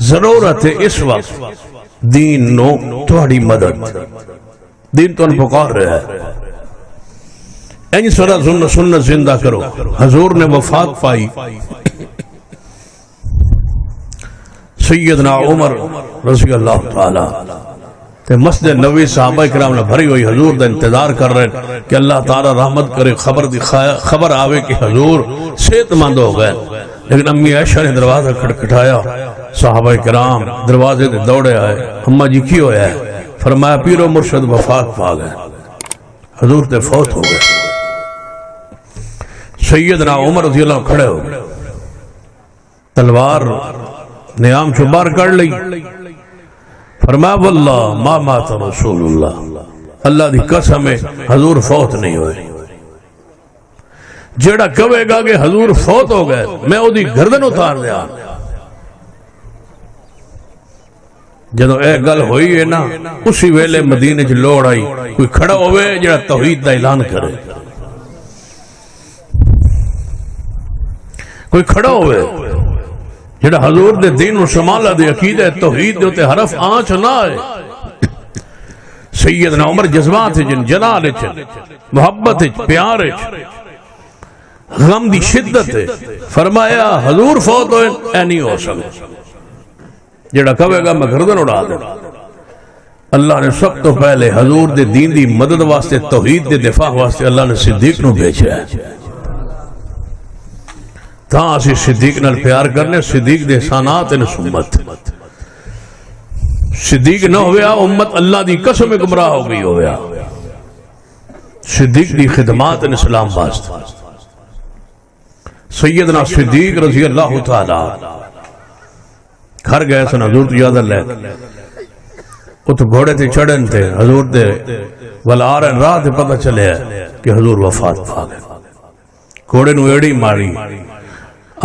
ضرورت ہے اس وقت دین نو تھوڑی مدد، دین تو ان پکار رہا ہے، این سرا سنت زندہ کرو۔ حضور نے وفات پائی، سیدنا عمر رضی اللہ تعالی تے مسجد نبوی صحابہ کرام نے بھری ہوئی حضور دا انتظار کر رہے کہ اللہ تعالی رحمت کرے، خبر آوے کہ حضور صحت مند ہو گئے۔ لیکن امی عائشہ نے دروازہ کھٹکھٹایا، صحابہ کرام دروازے دے دوڑے آئے، اماں جی کی ہویا ہے؟ فرمایا پیر و مرشد وفات پا گئے، حضور تے فوت ہو گئے۔ سیدنا عمر رضی اللہ کھڑے ہو گئے، تلوار نیام چوبار کر لی، فرمایا واللہ ما مات رسول اللہ، اللہ دی قسم ہے حضور فوت نہیں ہوئے۔ جیڑا کہے گا کہ حضور فوت ہو گئے میں او دی گردن اتار دیا۔ جدو اے گل ہوئی ہے نا، اسی ویلے مدینے چ لوڑ آئی کوئی کھڑا ہوئے جیڑا توحید دا اعلان کرے، کوئی کھڑا ہوئے جڑا حضور دے دین و شمالہ دے عقیدہ توحید دے ہوتے حرف آنچ نہ آئے۔ سیدنا عمر جذبات جن جلال چن، محبت پیار غم دی شدت ہے، فرمایا حضور فوت ہوئے اے نہیں ہو سکے، جڑا کہے گا میں گردن اڑا دوں۔ اللہ نے سب تو پہلے حضور دے دین دی مدد واسطے، توحید دے دفاع واسطے اللہ نے صدیق نو بھیجا ہے۔ تاں اسی صدیق نال پیار کرنے، صدیق دے احسانات ان امت، صدیق نہ ہویا امت اللہ دی قسم گمراہ ہو گئی ہویا۔ صدیق دی خدمات ان اسلام واسطے، سیدنا صدیق رضی اللہ تعالی گھر گئے سن، حضور تو یاد اللہ وہ تو گھوڑے تے چڑھن تھے، حضور دے والآرن راہ تے پتہ چلے کہ حضور وفات پا گئے۔ گھوڑے نو ایڑی ماری،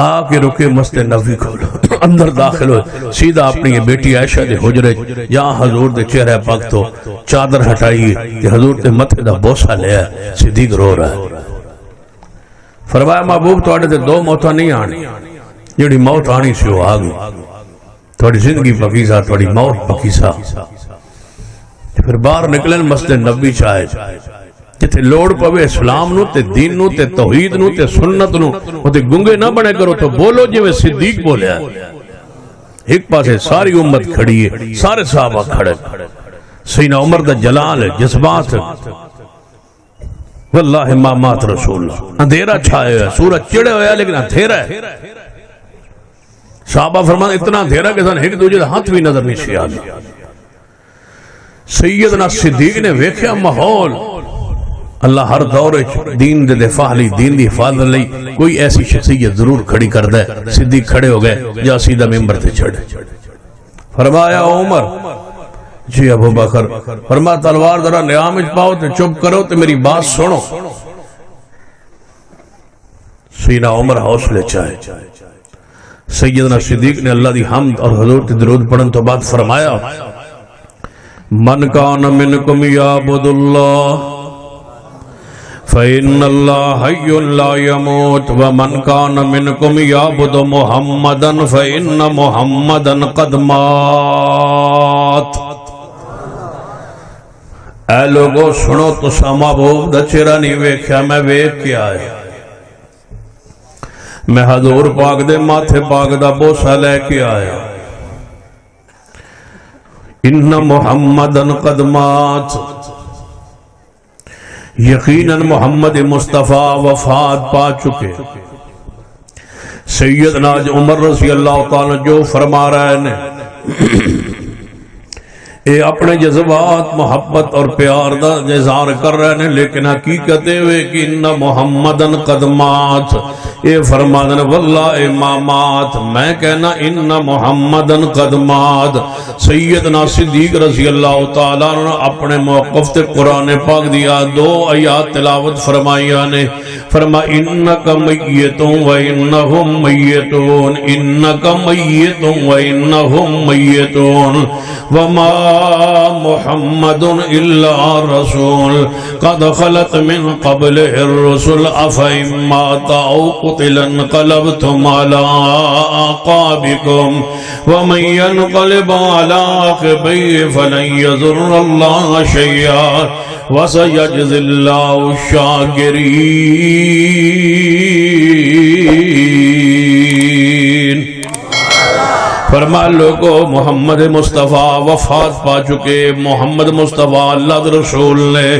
آکے رکے مسجد نبوی کھولو، اندر داخل ہوئے، سیدھا اپنی یہ بیٹی عائشہ دے حجرے جہاں حضور دے چہرہ پاک تو چادر ہٹائی کہ حضور دے متھے دا بوسہ لیا، صدیق رو رہا ہے۔ فرمایا محبوب تواڈے تے دو موتاں نہیں آنی، جڑی موت آنی سی وہ آ گئی، تواڈی زندگی پکیسا، تواڈی موت پکیسا۔ پھر باہر نکلن مسجد نبوی چاہے جتے لوڑ پوے اسلام نو تے دین نو تے توحید نو تے سنت نو تے گنگے نہ بنے کرو تو بولو جی میں صدیق بولیا ہے۔ ایک پاسے ساری امت کھڑی ہے، سارے صحابہ کھڑے، سیدنا عمر دا جلال ہے، جذبات ہے، واللہ ما مات رسول اللہ۔ اندھیرا چھائے ہویا، سورج چڑے ہویا لیکن اندھیرا ہے۔ صحابہ فرمان اتنا اندھیرا کہ سن ایک دوجہ دا ہاتھ بھی نظر نہیں سی آگی۔ سیدنا صدیق نے ویکھیا ماحول، اللہ ہر دور دین دے دفاع لی، دین دی حفاظت لی کوئی ایسی شخصیت ضرور کھڑی کر دے۔ صدیق کھڑے ہو گئے، جا سیدھا ممبر تے چڑھے، فرمایا عمر جی ابو بکر، فرمایا تلوار ذرا نیام پاؤ تے چپ کرو تے میری بات سنو۔ سیدنا عمر حوصلے چاہے، سیدنا صدیق نے اللہ دی حمد اور حضور کی درود پڑھن تو بعد فرمایا من کان منکم یعبد اللہ فإن اللہ حی لا یموت ومن کان منکم یعبد محمدا فإن محمدا قد مات۔ اے لوگو سنو تو ساما بھوب دا چرا نہیں ویکھیا، میں ویکھ کیا ہے، میں حضور پاک دے ماتھے پاک دا بوسہ لے کے آیا، ان محمدن قد مات، یقیناً محمد مصطفیٰ وفات پا چکے۔ سیدنا عمر رضی اللہ تعالیٰ جو فرما رہے ہیں اے اپنے جذبات محبت اور پیار دا اظہار کر رہے ہیں، لیکن حقیقت ہوئے کہ ان محمدن قد مات، اے فرمانا واللہ ما مات، میں کہنا ان محمدن قد مات۔ سیدنا صدیق رضی اللہ تعالیٰ نے اپنے موقف تے قرآن پاک دیا دو آیات تلاوت فرمائیاں نے، فرما انک میت و انہم میتون، انک میت و انہم میتون، وما محمد الا رسول قد خلت من قبلہ الرسل افئن مات او قتل انقلبتم على اعقابکم ومن ينقلب على عقبيه فلن يضر الله شيئا وسيجزي الله الشاكرين۔ فرما لوگو محمد مصطفیٰ وفات پا چکے، محمد مصطفیٰ اللہ دے رسول نے،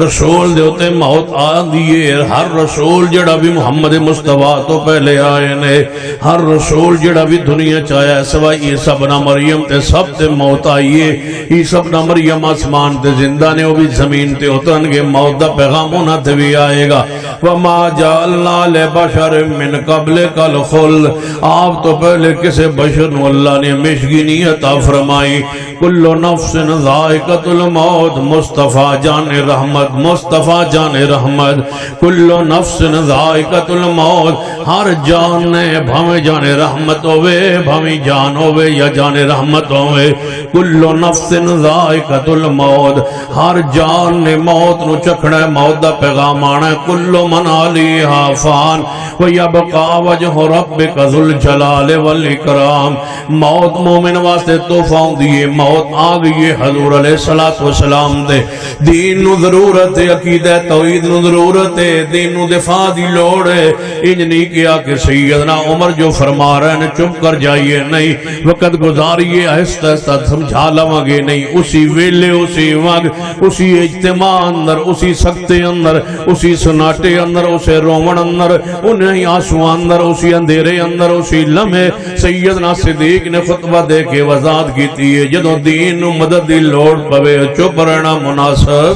رسول دے ہوتے موت آ دیئے، ہر رسول جڑا بھی محمد مصطفیٰ تو پہلے آئے نے، ہر رسول جڑا بھی دنیا چاہیا سوائے عیسیٰ بن مریم تے سب تے موت آئیے، عیسیٰ بن مریم آسمان تے زندہ نے، وہ بھی زمین تے اترن گے، موت دا پیغام ہونا تے بھی آئے گا۔ وما جعلنا لبشر من قبلک الخلد، آپ تو پہلے کسے بشر نو اللہ نے ہمیشگی نہیں عطا فرمائی۔ کل نفس ذائقۃ الموت، مصطفیٰ جان رحمت، مصطفیٰ جان رحمت، کل نفس ذائقۃ الموت، ہر جان نے بھاویں جان رحمت ہوئے، بھاویں جان ہوئے یا جان رحمت ہوئے، کل نفس ذائقۃ الموت، ہر جان نے موت نو چکھنا ہے، موت دا پیغام آنا ہے۔ کل من علیہا فان ویبقى وجہ ربک ذو الجلال والاکرام، موت مومن واسطے توفاں دیئے، موت آگئی حضور علیہ السلام دے، دین نو ضرورت ہے، عقیدہ توحید نو ضرورت ہے، دین نو دفاع دی لوڑ ہے۔ انج نہیں کیا کہ سیدنا عمر جو فرما رہے ہیں چپ کر جائیے، نہیں، وقت گزاریے، آہستہ آہستہ سمجھا لوگے، نہیں، اسی ویلے، اسی وقت، اسی اجتماع اندر، اسی سکتے اندر، اسی سناٹے اندر، اسے رومن اندر، انہیں آنسو اندر، اسی اندھیرے اندر، اسی لمحے سیدنا صدیق نے خطبہ دے کے وضاحت کی تھی، جدوں دین نو مدد دی لوڑ پوے چپ رہنا مناسب،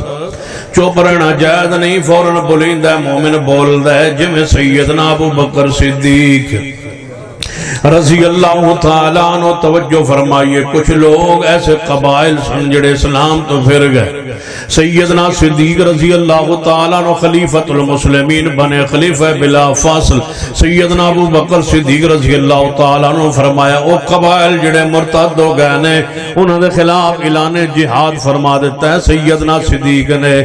چپ رہنا جائز نہیں، فوراً بولیندا ہے، مومن بولدا ہے، جویں سیدنا ابو بکر صدیق رضی اللہ تعالیٰ عنہ۔ توجہ فرمائیے، کچھ لوگ ایسے قبائل سن جڑے اسلام تو پھر گئے، سیدنا صدیق رضی اللہ تعالیٰ عنہ خلیفۃ المسلمین بنے، خلیفہ بلا فاصل سیدنا ابو بکر صدیق رضی اللہ تعالیٰ عنہ فرمایا، او قبائل جڑے مرتد ہو گئے نے، انہوں نے خلاف اعلان جہاد فرما دیتا ہے سیدنا صدیق نے۔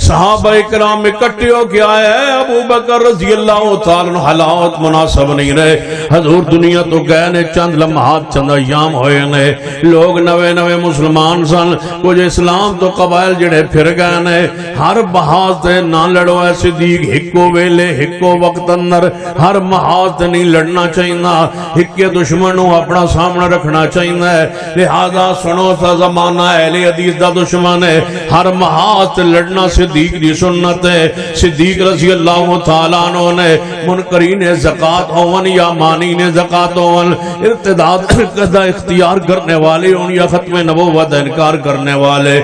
صحابہ اکرام اکٹھے ہو کے آئے ہیں، ابو بکر رضی اللہ تعالیٰ عنہ حالات مناسب نہیں رہے، حضور دنیا تو گئے نے، چند لمحات چند ایام ہوئے نے، لوگ نوے نوے مسلمان سن، کچھ اسلام تو قبائل جڑے پھر گئے نے، ہر بحاظ تے نہ لڑو اے صدیق، ہکو ویلے ہکو وقت اندر، ہر محاظ تے نہیں لڑنا چاہینا، ہکے دشمنوں اپنا سامنا رکھنا چاہینا ہے، لہذا سنو سا زمانہ اہل حدیث دا دشمن ہے، ہر محاظ تے لڑنا صدیق دی سنت ہے۔ صدیق رضی اللہ تعالیٰ عنہ نے منکرین زکاة ہون یا مانین زکاة ہون، ارتداد قضا اختیار کرنے والے ہون یا ختم نبوت انکار کرنے والے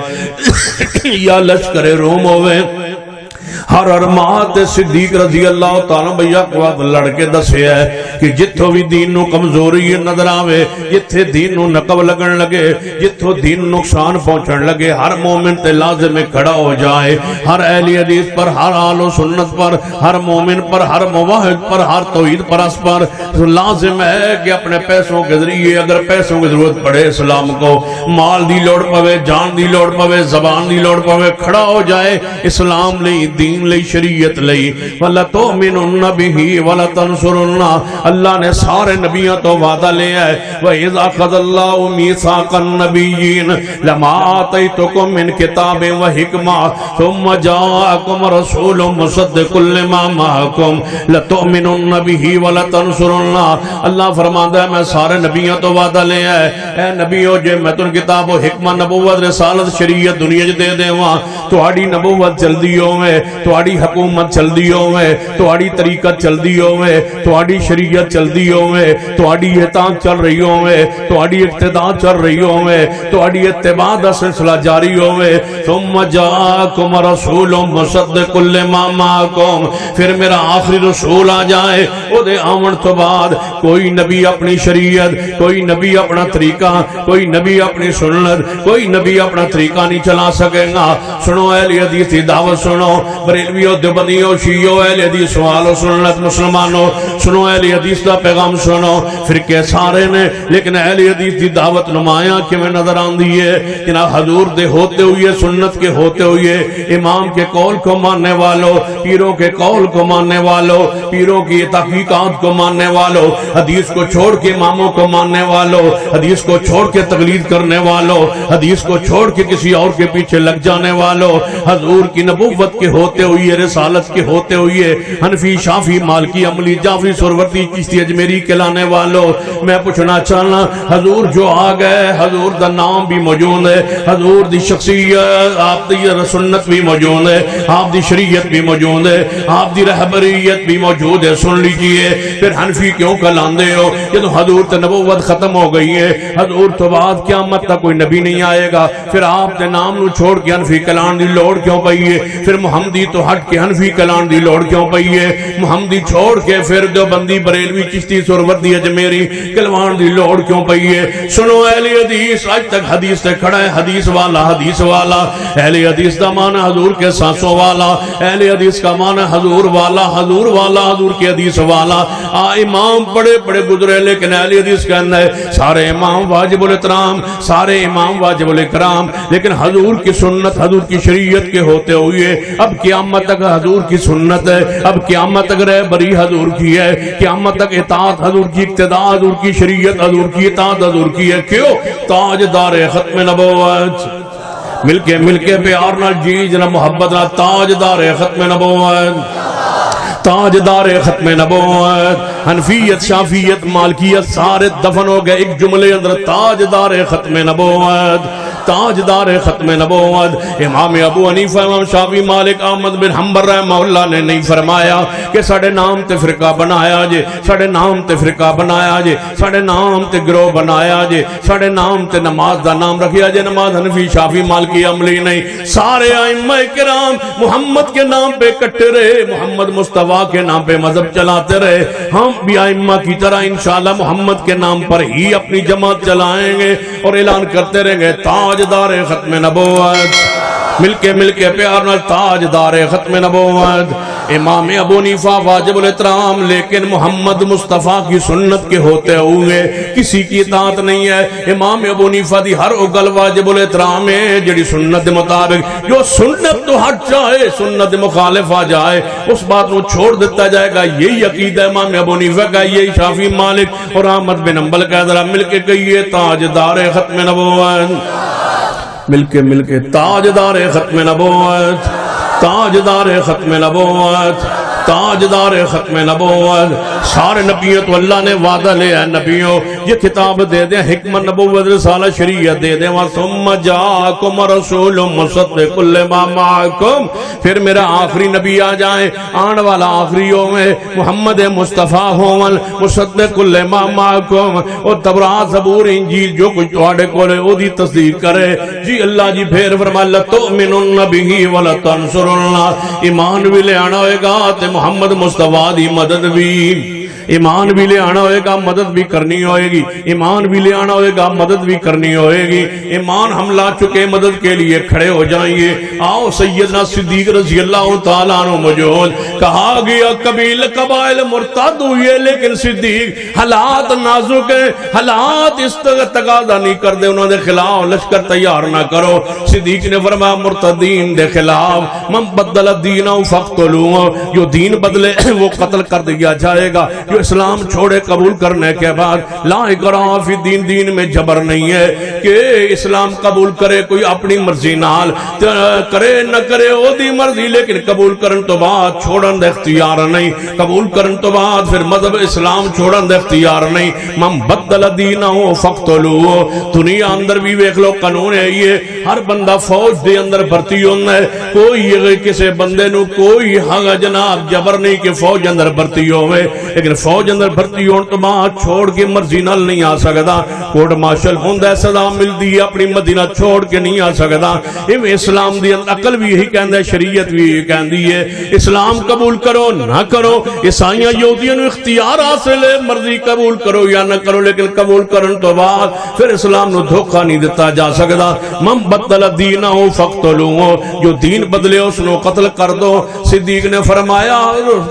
یا لشکر روم ہوئے، ہر ارمات صدیق رضی اللہ تعالیٰ بھیا قوات لڑکے دسے ہے کہ جتھو بھی دین نو کمزوری نظر آوے، جتھے دین نو نقب لگن لگے، جتھو دین نقصان پہنچن لگے، ہر مومن تے لازم کھڑا ہو جائے، ہر اہل حدیث پر، ہر آل و سنت پر، ہر مومن پر، ہر موحد پر، ہر توحید پرست پر لازم ہے کہ اپنے پیسوں کے ذریعے، اگر پیسوں کی ضرورت پڑے اسلام کو، مال دی لوڑ پوے، جان دی لوڑ پوے، زبان دی لوڑ پوے، کھڑا ہو جائے اسلام لئی، دین لئی، شریعت لئی۔ وَلَتُؤْمِنُنَّ بِهِ وَلَتَنْصُرُنَّ، اللہ نے سارے نبیوں تو وعدہ لیا ہے، وَإِذْ أَخَذَ اللَّهُ مِيثَاقَ النَّبِيِّينَ لَمَا آتَيْتُكُم مِّن كِتَابٍ وَحِكْمَةٍ ثُمَّ جَاءَكُمْ رَسُولٌ مُصَدِّقٌ لِّمَا مَعَكُمْ لَتُؤْمِنُنَّ بِهِ وَلَتَنْصُرُنَّ۔ اللہ فرماتا ہے میں سارے نبیوں تو وعدہ لیا ہے، اے نبیوں جے میں تن کتاب و حکمت نبوت رسالت شریعت دنیا دے دیواں، تہاڈی نبوت جلدی ہوے، تہاڈی حکومت چلدی ہوے، تہاڈی طریقت چلدی ہوے، تہاڈی شریعت چلدی ہوے، تہاڈی اطاعت چل رہی ہوے، تہاڈی اقتداء چل رہی ہوے، تہاڈی اتباع دا سلسلہ جاری ہوے۔ ثم جاءکم رسول مصدق لما معکم، پھر میرا آخری رسول آ جائے، او دے آمن تو بعد کوئی نبی اپنی شریعت، کوئی نبی اپنا طریقہ، کوئی نبی اپنی سنت، کوئی نبی اپنا طریقہ نہیں چلا سکے گا۔ سنو اہل حدیث کی دعوت سنو، بریلویو دیوبندیو شیعو اہل حدیث سوالو سنت مسلمانو سنو اہل حدیث دا پیغام سنو فرقے سارے نے لیکن اہل حدیث دی دعوت نمایاں کہ میں نظر آن دیئے کہ حضور دے ہوتے ہوئے سنت کے ہوتے ہوئے امام کے قول کو ماننے والو پیروں کے قول کو ماننے والو پیروں کی تحقیقات کو ماننے والو حدیث کو چھوڑ کے اماموں کو ماننے والو حدیث کو چھوڑ کے تقلید کرنے والو حدیث کو چھوڑ کے کسی اور کے پیچھے لگ جانے والو حضور کی نبوت کے ہوتے ہوئے رسالت کے ہوتے ہوئے حنفی شافی مالکی عملی جعفری سروردی چشتی اجمیری کے لانے والو میں پوچھنا چاہنا حضور جو آ گئے حضور دا نام بھی موجود ہے حضور دی شخصیت آپ دی سنت بھی موجود ہے آپ دی شریعت بھی موجود ہے آپ دی رہبریت بھی موجود ہے سن لیجئے پھر حنفی کیوں کلاندے ہو کہ تو حضور تے نبوت ختم ہو گئی ہے حضور تو بعد قیامت تک کوئی نبی نہیں آئے گا پھر آپ تے نام نو چھوڑ کے حنفی کلان دی لوڑ کیوں پئیے پھر محمدی تو ہٹ کے حنفی کلان دی لوڑ کیوں پئیے محمدی چھوڑ کے پھر دیوبندی بریلوی چشتی سروردی اجمیری کلوان دی لوڑ کیوں پئیے سنو اہل حدیث آج تک حدیث تے کھڑا ہے حدیث والا اہل حدیث دا معنی حضور کے سانسوں والا اہل حدیث کا معنی حضور والا حضور کی حدیث والا امام بڑے بڑے گزرے لیکن اہل حدیث کہنا ہے سارے امام واجب الاحترام سارے امام واجب الاکرام لیکن حضور کی سنت حضور کی شریعت کے ہوتے ہوئے اب قیامت تک حضور کی سنت ہے اب قیامت تک رہبری حضور کی ہے قیامت تک اطاعت حضور کی اقتداء حضور کی شریعت حضور کی اطاعت حضور کی ہے کیوں تاجدار ختم نبوت مل کے پیار نال جی جنا محبت نال تاجدار ختم نبوت تاجدار ختم نبوت حنفیت شافیت مالکیت سارے دفن ہو گئے ایک جملے اندر تاجدار ختم نبوت تاجدار ختم نبوت امام ابو حنیفہ امام شافعی مالک احمد بن حنبل رحمہ اللہ نے نہیں فرمایا کہ ساڑھے نام تے فرقہ بنایا جے ساڑھے نام تے فرقہ بنایا جے ساڑھے نام تے گروہ بنایا جے ساڑھے نام تے نماز دا نام رکھیا جے نماز حنفی شافعی مالکی عملی نہیں سارے ائمہ کرام محمد کے نام پہ کٹے رہے محمد مصطفیٰ کے نام پہ مذہب چلاتے رہے ہم بھی ائمہ کی طرح انشاءاللہ محمد کے نام پر ہی اپنی جماعت چلائیں گے اور اعلان کرتے رہیں گے تاجدار ختم نبوت مل کے پیار نال تاجدار ختم نبوت امام ابو حنیفہ واجب الاحترام لیکن محمد مصطفیٰ کی سنت کے ہوتے ہوئے کسی کی اطاعت نہیں ہے امام ابو حنیفہ دی ہر اگل واجب الاحترام ہے جڑی سنت مطابق جو سنت تو ہٹ جائے سنت مخالف آ جائے اس بات کو چھوڑ دیتا جائے گا یہی عقیدہ امام ابو حنیفہ کا یہی شافعی مالک اور احمد بن حنبل کا ذرا مل کے کہیے تاجدار ختم نبوت مل کے تاجدار ختم نبوت تاجدار ختم نبوت تاجدار ختم نبوت سارے نبیوں تو اللہ نے وعدہ لیا ہے نبیوں یہ کتاب دے دیں حکمت نبوت رسالہ شریعت دے دیں ثم جاءکم رسول مصدق لما معکم پھر میرا آخری نبی آ جائے آن والا آخریوں میں محمد مصطفیٰ ہون مصدق لما معکم اور تورات زبور انجیل جو کچھ تواڈے کولے او دی تصدیق کرے جی اللہ جی پھر فرمایا لتؤمنن بہ ولتنصرن ایمان بھی لے آنا ہوئے گا محمد مصطفیٰ دی مدد بھی ایمان بھی لے آنا ہوئے گا مدد بھی کرنی ہوئے گی ایمان بھی لے آنا ہوئے گا مدد بھی کرنی ہوئے گی ایمان ہم لا چکے مدد کے لیے کھڑے ہو جائیں گے آؤ سیدنا صدیق رضی اللہ تعالیٰ عنہ موجود کہا گیا قبائل مرتد ہوئے لیکن صدیق حالات نازک ہیں حالات اس تقاضا نہیں کر دے انہوں نے خلاف لشکر تیار نہ کرو صدیق نے فرمایا مرتدین دے خلاف من بدل الدین فقتلوه جو دین بدلے وہ قتل کر دیا جائے گا جو اسلام چھوڑے قبول کرنے کے بعد لا اکراہ فی الدین دین میں جبر نہیں ہے کہ اسلام قبول کرے کوئی اپنی مرضی نال کرے نہ کرے وہ دی مرضی لیکن قبول کرن تو بعد چھوڑن دے اختیار نہیں قبول کرن تو بعد پھر مذہب اسلام چھوڑن دے اختیار نہیں من بدل دینہو فقتلوہ دنیا اندر بھی ویکھ لو قانون ہے یہ ہر بندہ فوج دے اندر بھرتی ہونا ہے کوئی کسی بندے نو کوئی حق جناب جبر نہیں کہ فوج اندر بھرتی ہوئے لیکن فوج اندر بھرتی ہون تو ماں چھوڑ کے مرضی نال نہیں آ سکتا کوٹ مارشل ہوندہ صدا ملتی ہے اپنی مدینہ چھوڑ کے نہیں آ سکتا اسلام دی عقل بھی یہی کہندہ ہے شریعت بھی یہی کہندی ہے اسلام قبول کرو نہ کرو عیسائیاں یہودیاں اختیار حاصل ہے مرضی قبول کرو یا نہ کرو لیکن قبول کرن تو بعد پھر اسلام نو دھوکہ نہیں دیتا جا سکتا من بدل دینہ فقتلوہ جو دین بدلے اس نو قتل کر دو صدیق نے فرمایا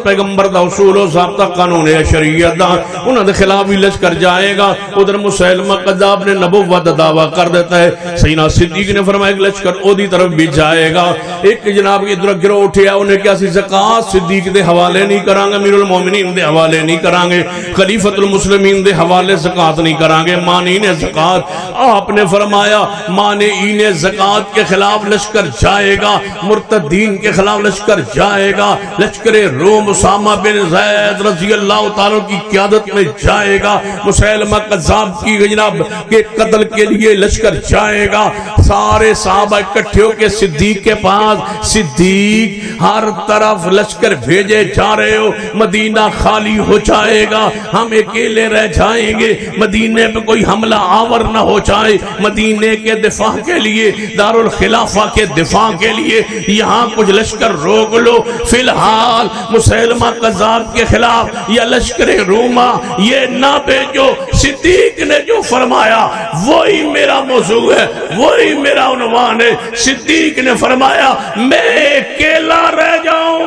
پیغمبر دا اصول و ضابطہ قانون شریعت دا انہوں نے خلاف ہی لشکر جائے گا ادھر مسلمہ قذاب نے نبوت دعویٰ کر دیتا ہے سیدنا صدیق نے فرمایا ایک لشکر او دی طرف بھی جائے گا ایک جناب کی طرف گروہ اٹھیا انہیں کیا سی زکاة صدیق دے حوالے نہیں کرانگے امیر المومنین دے حوالے نہیں کرانگے خلیفۃ المسلمین دے حوالے زکاة نہیں کرانگے مانین زکاة آپ نے فرمایا مانین زکاة کے خلاف لشکر جائے گا مرتدین کے خلاف لشکر جائے گا لشکر روم اسامہ بن زید رضی اللہ تعالیٰ کی قیادت میں جائے گا مسلمہ قذاب کی جناب کے قتل کے لیے لشکر جائے گا سارے صحابہ اکٹھے ہو کے صدیق کے پاس صدیق ہر طرف لشکر بھیجے جا رہے ہو مدینہ خالی ہو جائے گا ہم اکیلے رہ جائیں گے مدینے میں کوئی حملہ آور نہ ہو جائے مدینے کے دفاع کے لیے دارالخلافہ کے دفاع کے لیے یہاں کچھ لشکر روک لو فی الحال مسلمہ قذاب کے خلاف یا لشکر روما یہ نہ بھیجو صدیق نے جو فرمایا وہی میرا موضوع ہے وہی میرا عنوان ہے صدیق نے فرمایا میں اکیلا رہ جاؤں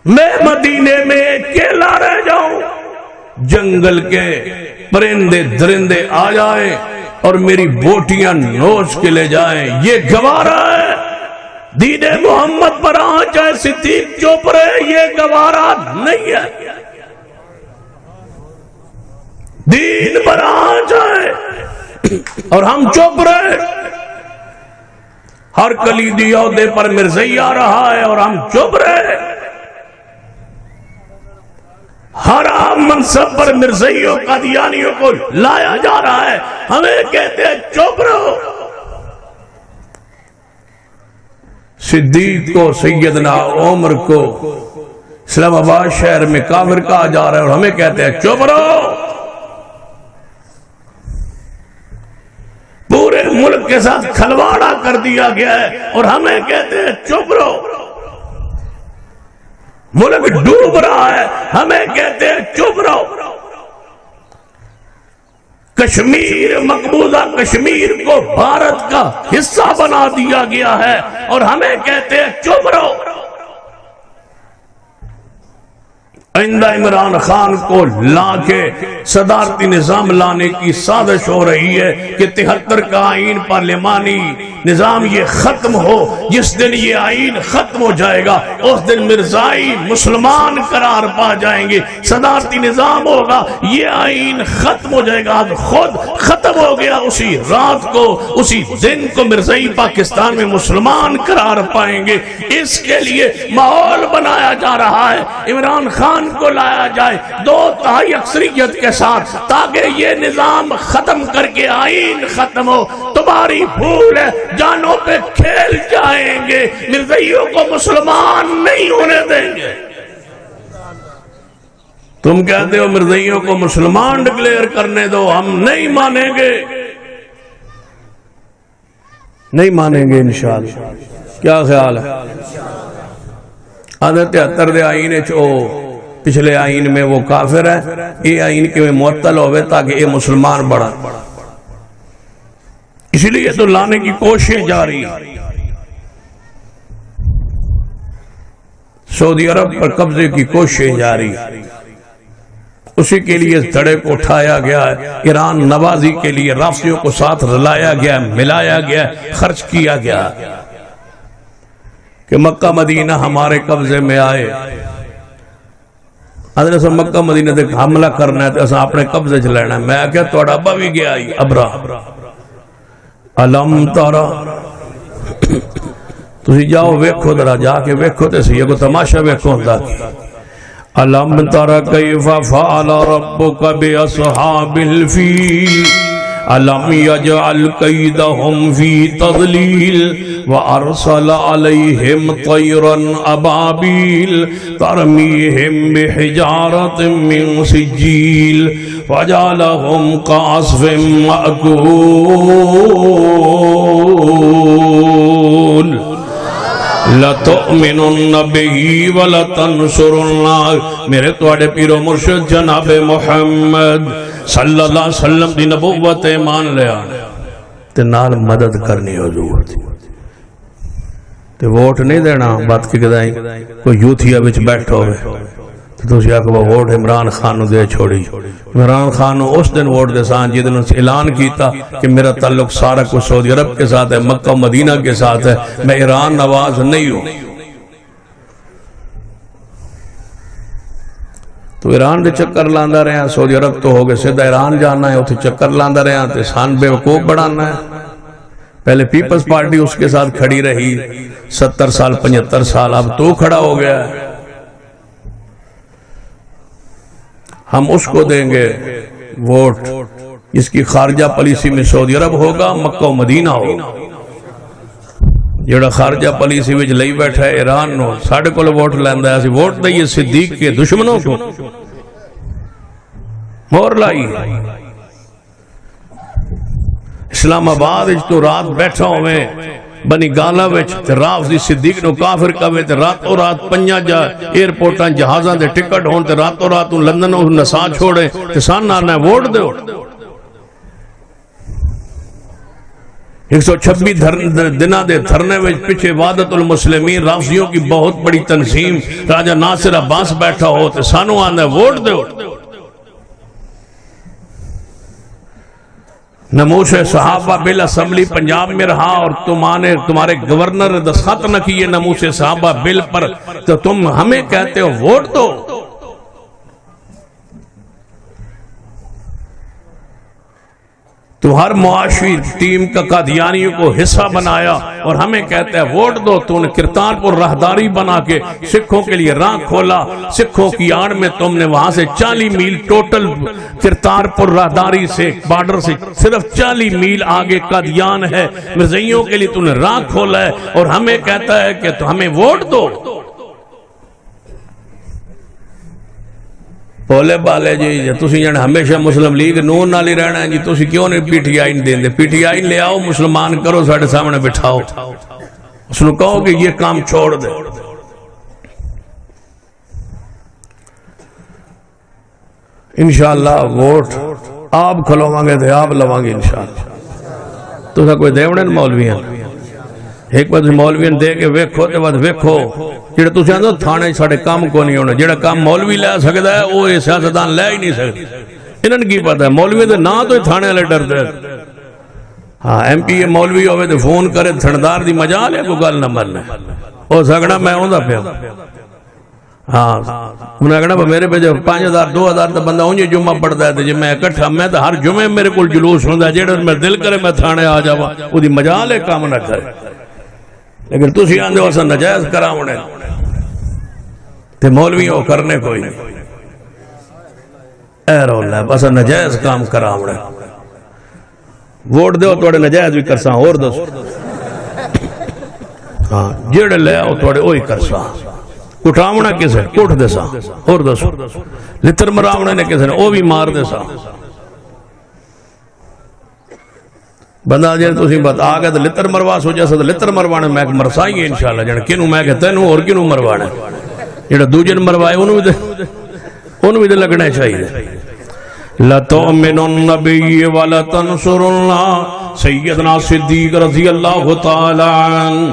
میں مدینے میں اکیلا رہ جاؤں جنگل کے پرندے درندے آ جائیں اور میری بوٹیاں نوچ کے لے جائیں یہ گوارا ہے دین محمد پر آ جائے صدیق چپ رہے یہ گوارا نہیں ہے دین پر آ جائے اور ہم چپ رہے ہر کلیدی عہدے پر مرزائی آ رہا ہے اور ہم چپ رہے ہر عام منصب پر مرزائیوں قادیانیوں کو لایا جا رہا ہے ہمیں کہتے ہیں چپ رہو صدیق کو سیدنا عمر کو اسلام آباد شہر میں کافر کہا جا رہا ہے اور ہمیں کہتے ہیں چپ رہو پورے ملک کے ساتھ کھلواڑا کر دیا گیا ہے اور ہمیں کہتے ہیں چپ رہو ملک ڈوب رہا ہے ہمیں کہتے ہیں چپ رہو کشمیر مقبوضہ کشمیر کو بھارت کا حصہ بنا دیا گیا ہے اور ہمیں کہتے ہیں چپ رہو آئندہ عمران خان کو لا کے صدارتی نظام لانے کی سازش ہو رہی ہے کہ 73 کا آئین پارلیمانی نظام یہ ختم ہو جس دن یہ آئین ختم ہو جائے گا اس دن مرزائی مسلمان قرار پا جائیں گے صدارتی نظام ہوگا یہ آئین ختم ہو جائے گا خود ختم ہو گیا اسی رات کو اسی دن کو مرزائی پاکستان میں مسلمان قرار پائیں گے اس کے لیے ماحول بنایا جا رہا ہے عمران خان کو لایا جائے 2/3 اکثریت کے ساتھ تاکہ یہ نظام ختم کر کے آئین ختم ہو تمہاری بھول ہے جانوں پہ کھیل جائیں گے مرزائیوں کو مسلمان نہیں ہونے دیں گے تم کہتے ہو مرزائیوں کو مسلمان ڈکلیئر کرنے دو ہم نہیں مانیں گے نہیں مانیں گے انشاءاللہ کیا خیال ہے آدھے 73 دے آئین چھو پچھلے آئین میں وہ کافر ہے یہ آئین کے میں معطل ہوئے تاکہ یہ مسلمان بڑھا اس لیے تو لانے کی کوششیں جاری سعودی عرب پر قبضے کی کوششیں جاری اسی کے لیے دھڑے کو اٹھایا گیا ہے ایران نوازی کے لیے رافضیوں کو ساتھ رلایا گیا ملایا گیا خرچ کیا گیا کہ مکہ مدینہ ہمارے قبضے میں آئے حضرت مکہ مدینہ تک حملہ کرنا ہے تو اسا اپنے قبضے چلینا ہے میں کہا توڑا ابا بھی گیا ہی ابرا علم تارا تسی جاؤ ویکھو درہ جا کے ویکھو تے سی یہ کو تماشا ویکھو ہوں کی علم تارا کیفا فعل ربک بی اصحاب الفیل ألم يجعل كيدهم في تضليل وأرسل عليهم طيرا أبابيل ترميهم بحجارة من سجيل فجعلهم كعصف مأكول لَتُؤْمِنُنَّ بِهِ وَلَتَنْصُرُنَّهُ میرے توڑے پیر و مرشد جناب محمد صلی اللہ علیہ وسلم دی نبوت ایمان لیا تے نال مدد کرنی حضور تے ووٹ نہیں دینا بات کی گدائیں کوئی یوتھیا بچ بیٹھو ہوئے تو اسی آکھا وہ ووٹ عمران خان نو دے چھوڑی عمران خان نو اس دن ووٹ دے سان جی دن اس اعلان کیتا کہ میرا تعلق سارا کچھ سعودی عرب کے ساتھ ہے مکہ و مدینہ کے ساتھ ہے میں ایران نواز نہیں ہوں تو ایران دے چکر لاندہ رہے ہیں سعودی عرب تو ہو گئے سیدھا ایران جانا ہے اتھے چکر لاندہ رہے ہیں تے سان بے وقوف بڑھانا ہے پہلے پیپلز پارٹی اس کے ساتھ کھڑی رہی 70 سال 75 سال اب تو کھڑا ہو گیا ہے ہم اس کو دیں گے ووٹ اس کی خارجہ پالیسی میں سعودی عرب ہوگا مکہ و مدینہ ہوگا جڑا خارجہ پالیسی وچ لئی بیٹھا ہے ایران نو ساڑھے کو ووٹ لیندہ ہے اسی ووٹ دئیے صدیق کے دشمنوں کو مور لائی اسلام آباد تو رات بیٹھا ہوئے بنی گالا وچ تے رافضی صدیق نو کافر کہوے تے راتوں رات پنجا جا ایئرپورٹاں جہازاں دے ٹکٹ ہون تے راتوں رات لندن نو نسا چھوڑے تے سان آنا ہے ووٹ دے 126 دنہ دے دھرنے وچ پیچھے وحدت المسلمین رافضیوں کی بہت بڑی تنظیم راجہ ناصر عباس بیٹھا ہو تے سانو آنا ہے ووٹ دے نموش صحابہ بل اسمبلی پنجاب میں رہا اور تمہارے گورنر دستخط نہ کیے نموش صحابہ بل پر تو تم ہمیں کہتے ہو ووٹ دو تو ہر معاشی ٹیم کا قادیانیوں کو حصہ بنایا اور ہمیں کہتے ہیں ووٹ دو تو نے کرتارپور راہداری بنا کے سکھوں کے لیے راہ کھولا سکھوں کی آڑ میں تم نے وہاں سے 40 میل ٹوٹل کرتارپور راہداری سے بارڈر سے صرف 40 میل آگے قادیان ہے مرزائیوں کے لیے تو نے راہ کھولا ہے اور ہمیں کہتا ہے کہ تو ہمیں ووٹ دو بولے بالے جی تسی جن ہمیشہ مسلم لیگ نون نالی رہنا ہے جی تسی کیوں نہیں پی ٹی آئی دیں دے پی ٹی آئی لے آؤ مسلمان کرو ساڑھے سامنے بٹھاؤ اس نے کہو کہ یہ کام چھوڑ دے انشاءاللہ ووٹ آپ کھلو مانگے تھے آپ لوانگے انشاءاللہ تو سا کوئی دیوڑن مولوی ہیں ایک بات مولوین دے کے ویکھو تے بعد ویکھو جڑا تسی آندو تھانے ساڑھے کام کو نہیں ہونا جڑا کام مولوی لے سکتا ہے وہ سیاستدان لے ہی نہیں سکتا انہوں کی پتہ ہے مولوی دے نا تو تھانے لے ڈر دے ہاں ایم پی مولوی ہوئے تو فون کرے تھندار دی مجال ہے کو گل نہ مرنے او سگڑا میں ہوں دا پیا ہاں انہوں نے کہنا میرے پہ جو 5000 2000 تا بندہ ہوں جمعہ پڑھتا ہے جب میں اکٹھا میں تو ہر جمعہ میرے کو جلوس ہوں دا جیڑا میں دل کرے میں تھانے آ جاوا وہ دی مجال ہے کام نہ کرے لیکن تسی آندے واسا نجائز کراؤنے تے مولوی ہو کرنے کوئی نہیں اے رو اللہ بس نجائز کام کراؤنے ووٹ دے ہو توڑے نجائز بھی کرساں اور دو جیڑے لے آؤ توڑے اوہی کرساں کٹھاؤنا کسے کٹ دے ساں اور دو لتر مراؤنے نے کسے او بھی مار دے ساں بندہ جائے تو اسی بات آگا تو لتر مرواس ہو جیسا تو لتر مروانے میں مرسائیں گے انشاءاللہ جانا کنوں میں کہتے ہیں اور کنوں مروانے جیڑا دو جن مروائے انہوں بھی دے لگنے چاہیے لَتُؤْمِنُنَّ بِهِ وَلَتَنْصُرُنَّهُ سیدنا صدیق رضی اللہ تعالیٰ عنہ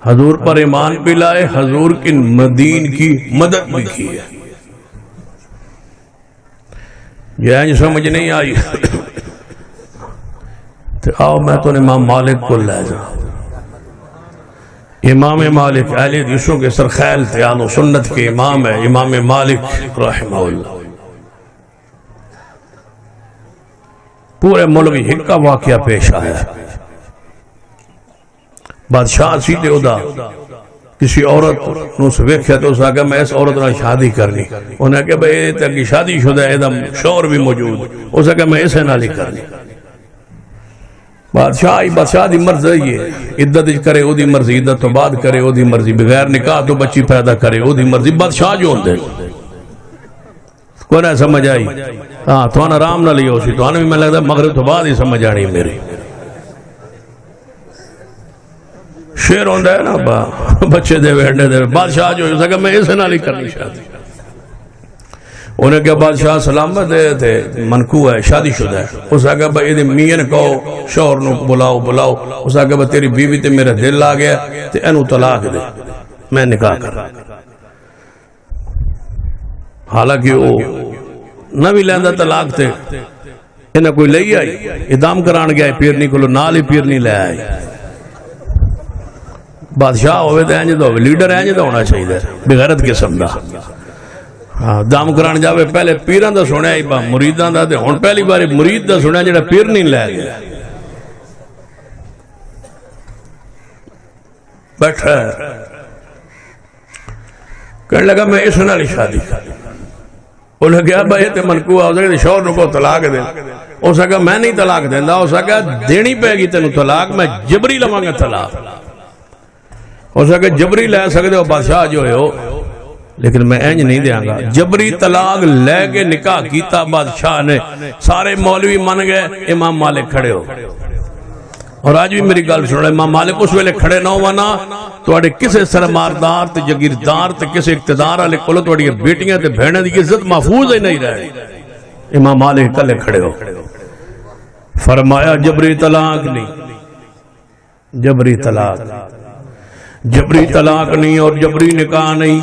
حضور پر ایمان بھی لائے حضور کی مدین کی مدد بھی کی ہے یہ سمجھ نہیں آئی تو آؤ میں تو امام مالک کو لے جاؤں امام مالک اہل حدیثوں کے سرخیل تھے آل و سنت کے امام ہے امام مالک رحمہ اللہ پورے ملک ہک کا واقعہ پیش آیا بادشاہ سیدھے ادا کسی عورت نو سے ویکھیا تو اس آگا میں اس عورت نہ شادی کرنی، انہیں کہا بھئی یہ تک شادی شدہ ہے دم شور بھی موجود، اس آگا میں اسے نہ لکھ کرنی۔ بادشاہ دی مرضی ہے، عدت کرے او دی مرضی، عدت تو بعد کرے او دی مرضی، بغیر نکاح تو بچی پیدا کرے او دی مرضی، بادشاہ جو ہوندے کوئی نہ سمجھ آئی۔ ہاں تو آنا رام نہ لیا اسی، تو آنا بھی میں لگتا مغرب تو بعد ہی سمجھ آنی میری۔ شیر ہوندہ ہے نا بچے دے ویڈنے دے، بادشاہ جو سکا میں اسے نہ لکھ کرنی شادی۔ انہیں کہا بادشاہ سلامت تھے منکو ہے شادی شدہ ہے، اس آگا با یہ مین کہو شوہر نو بلاؤ، اس آگا با تیری بیوی تے میرا دل آ گیا تے انو طلاق دے میں نکاح کر۔ حالانکہ وہ نہ بھی لیندہ طلاق تے انہیں کوئی لئی آئی، ادام کران گیا پیرنی کو نال ہی پیرنی لے آئی۔ بادشاہ ہوئے تو اینجے دو لیڈر اینجے تو ہونا چاہیے بغیرت قسم دا۔ دام کران جاوے پہلے پیران دا سنے آئی با مریدان دا دے ہون پہلی باری مرید دا سنے جڑا پیر نہیں لے گیا بیٹھا ہے کہنے لگا میں اس نالی شادی انہیں کہا بھائی تے منکو آؤ سکتے شور نو کو طلاق دے، اس نے کہا میں نہیں طلاق دیندہ، اس نے کہا دینی پہ گی تینو طلاق، میں جبری لمانگا طلاق۔ اس نے کہا جبری لے سکتے ہو بادشاہ جو ہے ہو، لیکن میں اینج نہیں دیاں گا۔ جبری طلاق لے کے نکاح کیتا بادشاہ نے، سارے مولوی من گئے، امام مالک کھڑے ہو۔ اور آج بھی میری گل سن رہے امام مالک اس ویلے کھڑے نہ ہونا تو اڑے کسے سرماردار تے جگیردار تے کسے اقتدار والے کولو تو اڑی بیٹیاں تے بہناں دی عزت محفوظ ہی نہیں رہی۔ امام مالک کلے کھڑے ہو فرمایا جبری طلاق نہیں، جبری طلاق نہیں اور جبری نکاح نہیں،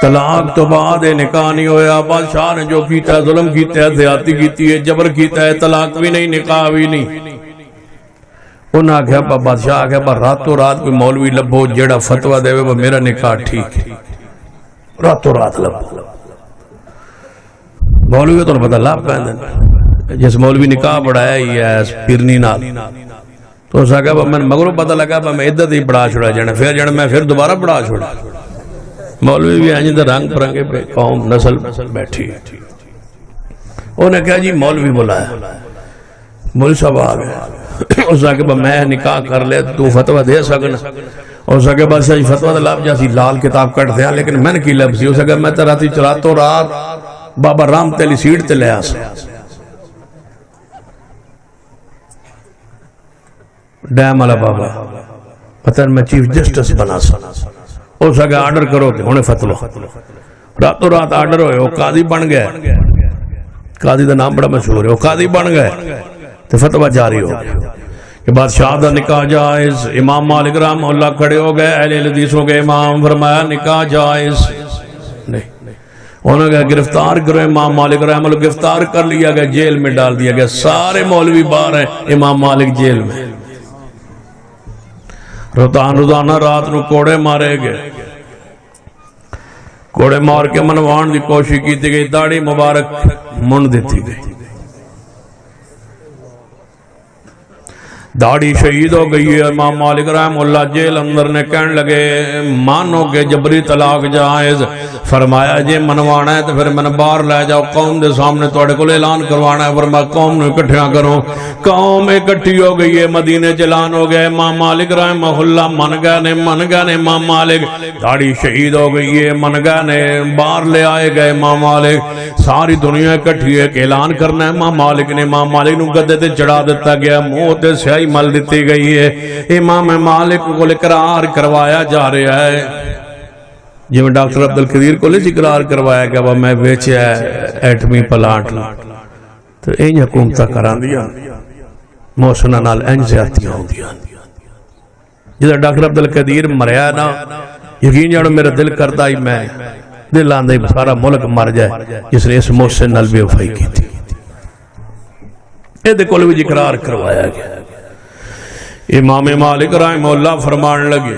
طلاق تو بعد نکاح نہیں ہویا۔ بادشاہ نے جو کیتا ہے ظلم کیتا ہے، زیادتی کیتی ہے، جبر کیتا ہے، طلاق بھی نہیں نکاح بھی نہیں۔ انہاں آگیا بادشاہ آگیا راتوں رات کوئی مولوی لبھو جیڑا فتوہ دے وہ میرا نکاح ٹھیک ہے، راتوں رات لبھو۔ مولوی تو پتہ لاپ پہنے جس مولوی نکاح بڑھایا ہی ہے پیرنی نال، تو اس آگیا میں مگروں پتہ لگا میں عدت ہی بڑھا چھوڑا جانا، پھر دوبارہ بڑھا چھوڑا۔ مولوی بھی آئیں جدہ رنگ پرنگے پہ قوم نسل بیٹھی ہے۔ انہیں کہا جی مولوی بلایا، مولوی صاحب آگئے، اس آگے میں نکاح کر لے تو فتوہ دے سکنا، اس آگے بادشاہ جی فتوہ دے لاب جاسی لال کتاب کٹ دیا، لیکن میں نے کی لبسی، اس آگے میں تراتی چراتوں رات بابا رام تیلی سیڑ تے لے آسا ڈیم والا بابا پتہ میں چیف جسٹس بنا سا، اس آگے آرڈر کرو کہ انہیں فتوہ راتوں رات آرڈر ہوئے، وہ قاضی بن گئے، قاضی دا نام بڑا مشہور ہے، وہ قاضی بن گئے تو فتوہ جاری ہو گیا کہ بادشاہ دا نکاح جائز۔ امام مالک رحمہ اللہ کھڑے ہو گئے، اہل حدیثوں کے امام، فرمایا نکاح جائز نہیں۔ انہوں نے گرفتار کرو امام مالک رحمہ اللہ، گرفتار کر لیا گیا، جیل میں ڈال دیا گیا، سارے مولوی باہر ہیں، امام مالک جیل میں۔ روزانہ رات نو کوڑے مارے گئے، کوڑے مار کے منوان دی کوشش کی تھی گئی، داڑھی مبارک من دیتی گئی، داڑھی شہید ہو گئی ہے۔ امام مالک رحمہ اللہ جیل اندر نے کہنے لگے مانو کہ جبری طلاق جائز، فرمایا جے منوانا ہے تو پھر میں باہر لے جاؤ، قوم دے سامنے توڑے کو اعلان کروانا ہے، فرمایا قوم نے اکٹھیاں کرو۔ قوم اکٹھی ہو گئی ہے، مدینے چلان ہو گئے، امام مالک رحمہ اللہ من گئے نے امام مالک، داڑھی شہید ہو گئی ہے، من گئے نے باہر لے آئے گئے امام مالک، ساری دنیا اکٹھی ہے کہ اعلان کرنا ہے امام مالک نے، امام مالک نو گدے تے چڑھا دیتا گیا، منہ تے سیاہی مل دیتی گئی ہے، امام مالک کو اقرار کروایا جا رہا ہے، جی میں ڈاکٹر عبدالقدیر کو لیے اقرار کروایا کہ اب میں بیچے ہے ایٹمی پلانٹ، تو این حکومتہ کران دیا موسنہ نال این زیادتیاں ہوں دیا۔ جیسا ڈاکٹر عبدالقدیر مریا نا، یقین جانو میرا دل کرتا ہی میں دل آندہ ہی سارا ملک مر جائے جس نے اس موسن نال بے وفائی کی تھی، اے دے کول بھی اقرار کروایا گیا۔ امام مالک رحمہ اللہ فرمان لگے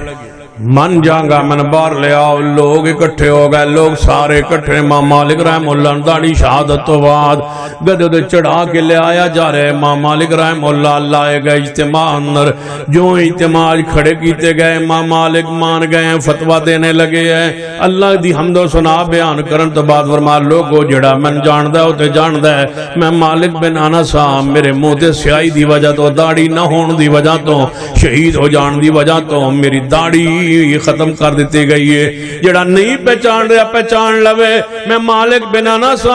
من جانگا من بار لے آؤ لوگ اکٹھے ہو گئے لوگ سارے اکٹھے امام مالک رحم اللہ داڑھی شہادت تو بعد گدے دے چڑھا کے لے آیا جا رہے امام مالک رحم اللہ لائے گئے اجتماع اندر جو اجتماع کھڑے کیتے گئے امام مالک مان گئے فتوہ دینے لگے ہیں اللہ دی حمد و ثنا بیان کرن تو بعد فرما لوگو جڑا من جان دے ہوتے جان دے میں مالک بن انس میرے منہ تے سیاہی دی وجہ تو داڑھی نہ ہون دی وجہ تو شہید ہو جان دی وجہ تو میری داڑھی یہ ختم کر دیتی گئی ہے جڑا نہیں پہچان رہا پہچان لوے میں مالک بن انس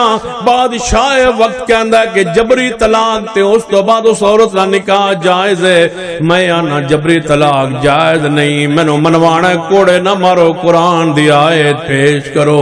بادشاہ وقت کے اندر کہ جبری طلاق تے اس تو بعد اس عورت کا نکاح جائز ہے میں آنا جبری طلاق جائز نہیں منو منوانا کوڑے نہ مارو قرآن دی آیت پیش کرو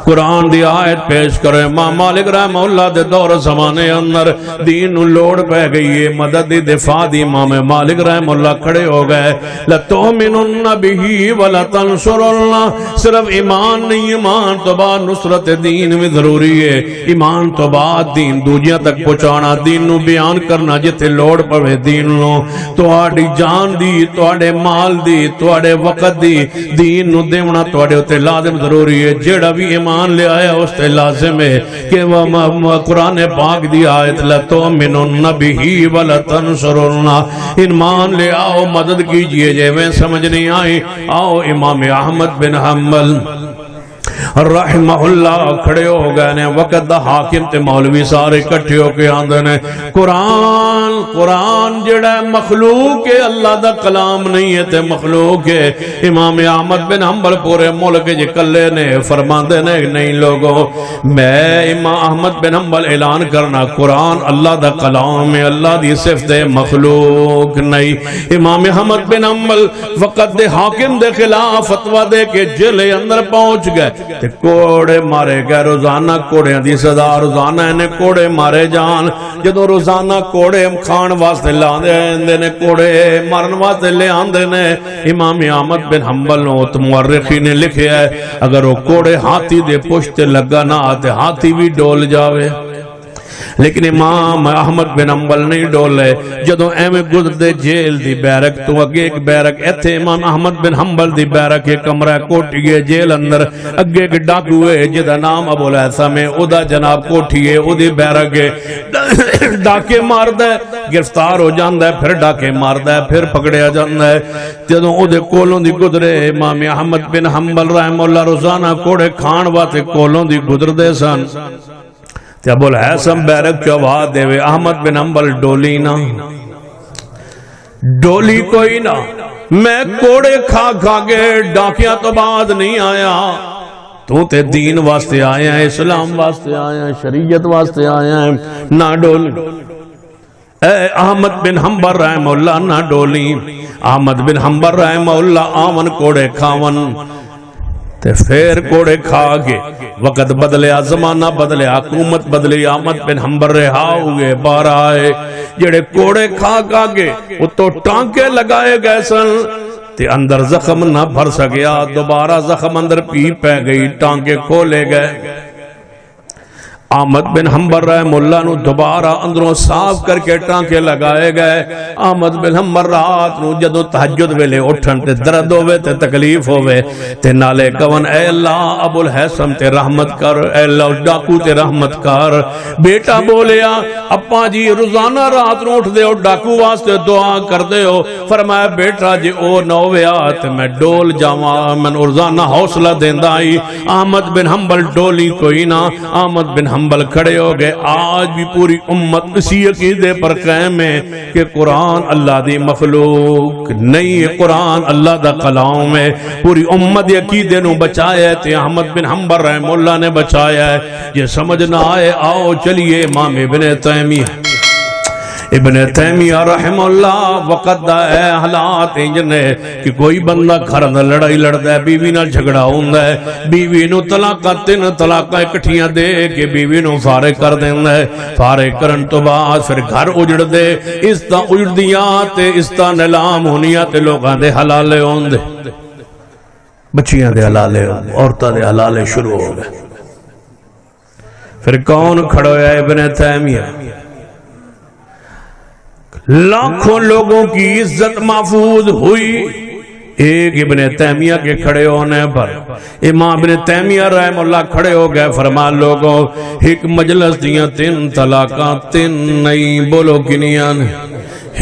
قرآن دی آیت پیش کرو امام مالک رحمہ اللہ دے دور زمانے اندر دین لوڑ پہ گئی ہے مدد دی دفاع دی امام مالک رحمہ اللہ کھڑے ہو گئے لَتُؤْمِنُنَّ بِهِ وَلَتَنْصُرُنَّ صرف ایمان نہیں ایمان تو بعد نصرت دین میں ضروری ہے ایمان تو بعد دین دوجیاں تک پہنچانا دین نو بیان کرنا جتے لوڑ پڑے دین نو تو آڑی جان دی تو آڑے مال دی تو آڑے وقت دی دین نو دیونا تو آڑے ہوتے لازم ضروری ہے جیڑا بھی ایمان لے آیا اس تے لازم ہے کہ وہ قرآن پاک دی آیت لَتُؤْمِنُنَّ بِهِ وَلَتَنْصُرُنَّ ایمان لے آؤ مدد کیجئے جے میں سمجھ نہیں آئی آؤ امام احمد بن حنبل رحمہ اللہ کھڑے ہو گئے نے وقت دا حاکم تے مولوی سارے کٹھے ہو کے آندے نے قرآن جڑا مخلوق ہے اللہ دا کلام نہیں ہے تے مخلوق ہے امام احمد بن حنبل پورے ملک جے کلے نے فرماندے نے نہیں لوگوں میں امام احمد بن حنبل اعلان کرنا قرآن اللہ دا کلام ہے اللہ دی صفت مخلوق نہیں امام احمد بن حنبل وقت دے حاکم دے خلاف فتوہ دے کے جیل اندر پہنچ گئے تے کوڑے مارے گئے روزانہ کوڑیاں دی صدا روزانہ انہیں کوڑے مارے جان جدو روزانہ کوڑے کھان واسطے لے آندے نے کوڑے مارن واسطے لے آندے نے امام احمد بن حنبل مورخی نے لکھے ہے اگر وہ کوڑے ہاتھی دے پشتے لگا نہ آتے ہاتھی بھی ڈول جاوے لیکن امام احمد بن حنبل نہیں ڈولے جدو ایویں گزردے جیل دی بیرک تو اگے ایک بیرک ایتھے امام احمد بن حنبل دی بیرک ایک کمرہ کوٹھیے جیل اندر اگے ایک ڈاکو ہے جدا نام ابو الہیثم ہے او دا جناب کوٹھیے او دی بیرک ہے ڈاکے ماردا ہے گرفتار ہو جاندا ہے پھر ڈاکے ماردا ہے پھر پکڑیا جاندا ہے جدوں او دے کولوں دی گزرے امام احمد بن حنبل رحمہ اللہ روزانہ کوڑے کھان واسطے کولوں دی گزردے سن تے ابو الہیثم بیرک کی آواز دے وے احمد بن حنبل ڈولی نہ ڈولی کوئی نہ میں کوڑے کھا کھا کے ڈاکیاں تو بعد نہیں آیا تو تے دین واسطے آیا ہے اسلام واسطے آیا ہے شریعت واسطے آیا ہے نہ ڈولی اے احمد بن حنبل رحمہ اللہ نہ ڈولی احمد بن حنبل رحمہ اللہ آون کوڑے کھاون تے پھر کوڑے کھا کے وقت بدلیا زمانہ بدلیا حکومت بدلی احمد بن حنبل رہا ہوئے باہر آئے جڑے کوڑے کھا کھا کے وہ تو ٹانکے لگائے گئے سن تے اندر زخم نہ بھر سکیا دوبارہ زخم اندر پی پہ گئی ٹانکے کھولے گئے احمد بن حنبل رحمہ اللہ نو دوبارہ اندروں صاف کر کے ٹانکے لگائے گئے احمد بن حنبل رات نو جدو تہجد ویلے اٹھن تے درد ہوئے تے تکلیف ہوئے تے نالے کون اے اللہ ابو الہیثم تے رحمت کر اے اللہ ڈاکو تے رحمت کر بیٹا بولیا اپا جی روزانہ رات نو اٹھ دے ہو ڈاکو واسطے دعا کر دے ہو فرمایا بیٹا جی او نو ویات میں ڈول جاواں من روزانہ حوصلہ دیندا آئی احمد بن حنبل ڈولی کوئی نہ احمد بن حنبل کھڑے ہو گئے آج بھی پوری امت اسی عقیدے پر قائم ہے کہ قرآن اللہ دی مخلوق نہیں ہے قرآن اللہ دا کلام ہے پوری امت عقیدے نو بچایا ہے تے احمد بن حنبل رحمہ اللہ نے بچایا ہے یہ سمجھ نہ آئے آؤ چلیے امام ابن تیمیہ رحمہ اللہ وقت دا اے حالات انجنے کہ کوئی بندہ گھر لڑائی لڑدا ہے بیوی نال جھگڑا ہوندا ہے بیوی نو طلاقاں تین طلاقاں اکٹھیاں دے کے بیوی نو فارغ کر دیندا ہے فارغ کرن تو بعد پھر گھر اجڑ دے اس طرح اجڑدیاں تے اس طرح نیلام ہونیاں تے لوگاں دے حلالے ہوندے بچیاں دے حلالے عورتاں دے حلالے شروع ہو گئے پھر کون کھڑا ہے ابن تیمیہ لاکھوں لوگوں کی عزت محفوظ ہوئی ایک ابن تیمیہ کے کھڑے ہونے پر امام ابن تیمیہ رحمہ اللہ کھڑے ہو گئے، فرما لوگوں ایک مجلس دیاں 3 طلاقاں 3 نہیں، بولو کنیاں نے؟